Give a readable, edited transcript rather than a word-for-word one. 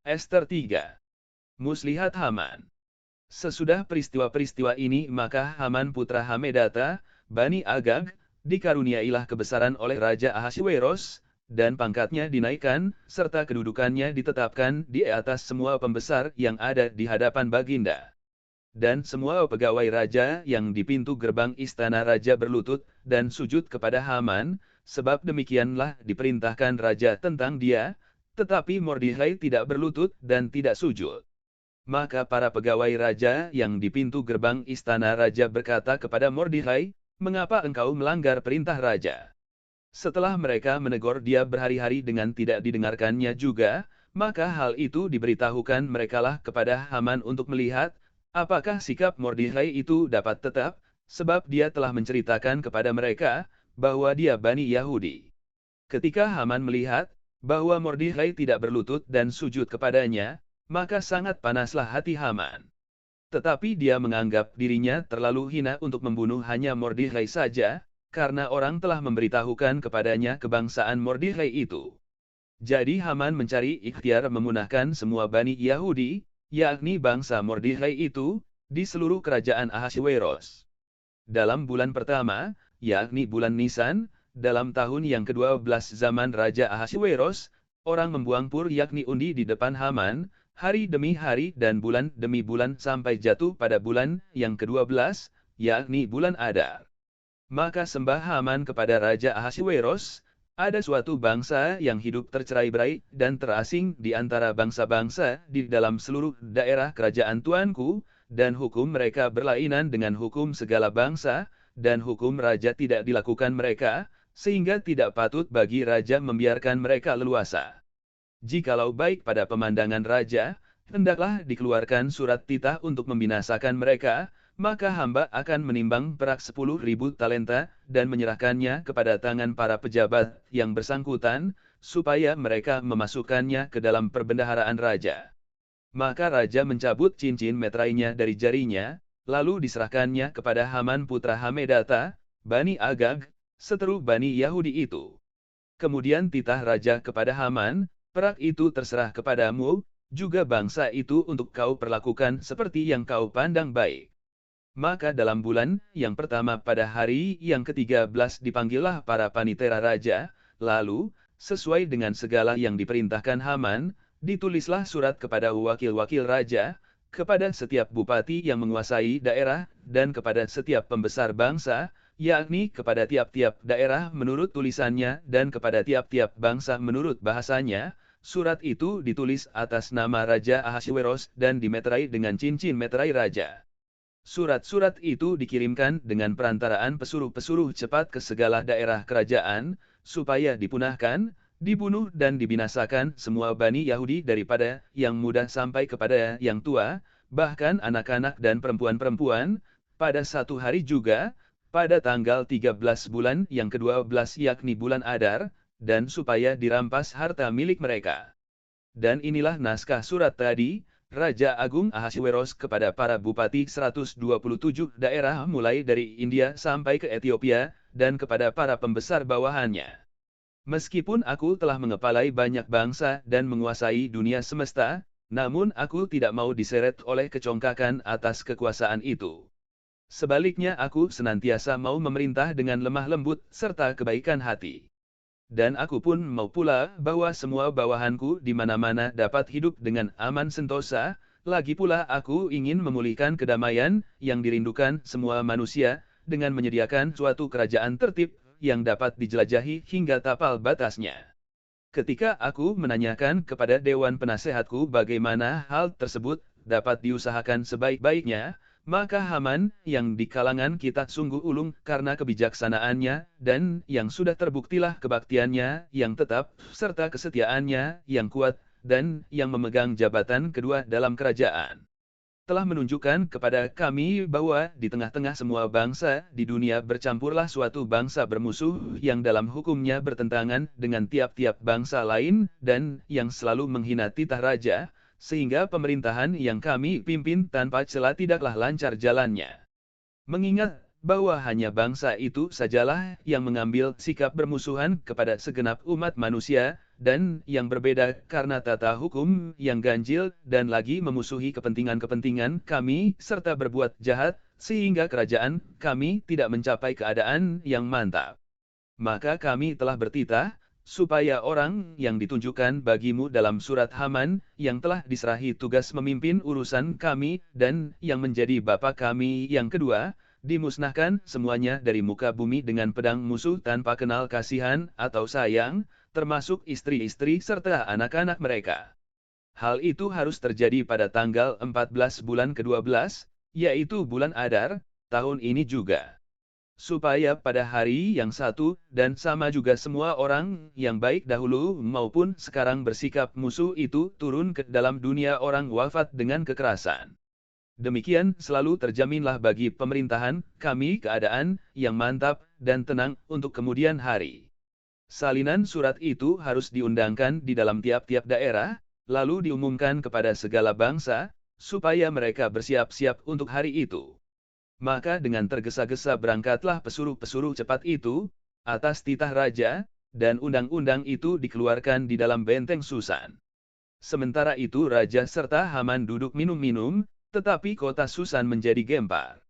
Ester 3. Muslihat Haman. Sesudah peristiwa-peristiwa ini maka Haman putra Hamedata, Bani Agag, dikaruniailah kebesaran oleh Raja Ahasweros, dan pangkatnya dinaikkan, serta kedudukannya ditetapkan di atas semua pembesar yang ada di hadapan Baginda. Dan semua pegawai raja yang di pintu gerbang istana raja berlutut dan sujud kepada Haman, sebab demikianlah diperintahkan raja tentang dia, tetapi Mordekhai tidak berlutut dan tidak sujud. Maka para pegawai raja yang di pintu gerbang istana raja berkata kepada Mordekhai, "Mengapa engkau melanggar perintah raja?" Setelah mereka menegur dia berhari-hari dengan tidak didengarkannya juga, maka hal itu diberitahukan merekalah kepada Haman untuk melihat, apakah sikap Mordekhai itu dapat tetap, sebab dia telah menceritakan kepada mereka, bahwa dia Bani Yahudi. Ketika Haman melihat, bahwa Mordekhai tidak berlutut dan sujud kepadanya, maka sangat panaslah hati Haman. Tetapi dia menganggap dirinya terlalu hina untuk membunuh hanya Mordekhai saja, karena orang telah memberitahukan kepadanya kebangsaan Mordekhai itu. Jadi Haman mencari ikhtiar memunahkan semua Bani Yahudi, yakni bangsa Mordekhai itu, di seluruh kerajaan Ahasweros. Dalam bulan pertama, yakni bulan Nisan, dalam tahun yang ke-12 zaman Raja Ahasweros, orang membuang pur yakni undi di depan Haman, hari demi hari dan bulan demi bulan sampai jatuh pada bulan yang ke-12, yakni bulan Adar. Maka sembah Haman kepada Raja Ahasweros, ada suatu bangsa yang hidup tercerai-berai dan terasing di antara bangsa-bangsa di dalam seluruh daerah kerajaan tuanku, dan hukum mereka berlainan dengan hukum segala bangsa, dan hukum raja tidak dilakukan mereka, sehingga tidak patut bagi raja membiarkan mereka leluasa. Jikalau baik pada pemandangan raja, hendaklah dikeluarkan surat titah untuk membinasakan mereka, maka hamba akan menimbang perak 10.000 talenta, dan menyerahkannya kepada tangan para pejabat yang bersangkutan, supaya mereka memasukkannya ke dalam perbendaharaan raja. Maka raja mencabut cincin meterainya dari jarinya, lalu diserahkannya kepada Haman putra Hamedata, Bani Agag, seteru Bani Yahudi itu. Kemudian titah raja kepada Haman, "Perak itu terserah kepadamu, juga bangsa itu untuk kau perlakukan seperti yang kau pandang baik." Maka dalam bulan yang pertama pada hari yang ke-13 dipanggillah para panitera raja, lalu, sesuai dengan segala yang diperintahkan Haman, ditulislah surat kepada wakil-wakil raja, kepada setiap bupati yang menguasai daerah, dan kepada setiap pembesar bangsa, yakni kepada tiap-tiap daerah menurut tulisannya dan kepada tiap-tiap bangsa menurut bahasanya. Surat itu ditulis atas nama Raja Ahasweros dan dimeterai dengan cincin meterai raja. Surat-surat itu dikirimkan dengan perantaraan pesuruh-pesuruh cepat ke segala daerah kerajaan, supaya dipunahkan, dibunuh dan dibinasakan semua Bani Yahudi daripada yang muda sampai kepada yang tua, bahkan anak-anak dan perempuan-perempuan, pada satu hari juga, pada tanggal 13 bulan yang ke-12 yakni bulan Adar, dan supaya dirampas harta milik mereka. Dan inilah naskah surat tadi, Raja Agung Ahasweros kepada para bupati 127 daerah mulai dari India sampai ke Ethiopia, dan kepada para pembesar bawahannya. Meskipun aku telah mengepalai banyak bangsa dan menguasai dunia semesta, namun aku tidak mau diseret oleh kecongkakan atas kekuasaan itu. Sebaliknya aku senantiasa mau memerintah dengan lemah lembut serta kebaikan hati. Dan aku pun mau pula bahwa semua bawahanku di mana-mana dapat hidup dengan aman sentosa, lagi pula aku ingin memulihkan kedamaian yang dirindukan semua manusia, dengan menyediakan suatu kerajaan tertib, yang dapat dijelajahi hingga tapal batasnya. Ketika aku menanyakan kepada Dewan Penasehatku bagaimana hal tersebut dapat diusahakan sebaik-baiknya, maka Haman, yang di kalangan kita sungguh ulung karena kebijaksanaannya, dan yang sudah terbuktilah kebaktiannya yang tetap, serta kesetiaannya yang kuat, dan yang memegang jabatan kedua dalam kerajaan, telah menunjukkan kepada kami bahwa di tengah-tengah semua bangsa di dunia bercampurlah suatu bangsa bermusuh yang dalam hukumnya bertentangan dengan tiap-tiap bangsa lain, dan yang selalu menghina titah raja, sehingga pemerintahan yang kami pimpin tanpa celah tidaklah lancar jalannya. Mengingat bahwa hanya bangsa itu sajalah yang mengambil sikap bermusuhan kepada segenap umat manusia, dan yang berbeda karena tata hukum yang ganjil dan lagi memusuhi kepentingan-kepentingan kami serta berbuat jahat, sehingga kerajaan kami tidak mencapai keadaan yang mantap. Maka kami telah bertitah, supaya orang yang ditunjukkan bagimu dalam surat Haman, yang telah diserahi tugas memimpin urusan kami, dan yang menjadi bapa kami yang kedua, dimusnahkan semuanya dari muka bumi dengan pedang musuh tanpa kenal kasihan atau sayang, termasuk istri-istri serta anak-anak mereka. Hal itu harus terjadi pada tanggal 14 bulan ke-12, yaitu bulan Adar, tahun ini juga. Supaya pada hari yang satu dan sama juga semua orang yang baik dahulu maupun sekarang bersikap musuh itu turun ke dalam dunia orang wafat dengan kekerasan. Demikian selalu terjaminlah bagi pemerintahan kami keadaan yang mantap dan tenang untuk kemudian hari. Salinan surat itu harus diundangkan di dalam tiap-tiap daerah, lalu diumumkan kepada segala bangsa, supaya mereka bersiap-siap untuk hari itu. Maka dengan tergesa-gesa berangkatlah pesuruh-pesuruh cepat itu, atas titah raja, dan undang-undang itu dikeluarkan di dalam benteng Susan. Sementara itu raja serta Haman duduk minum-minum, tetapi kota Susan menjadi gempar.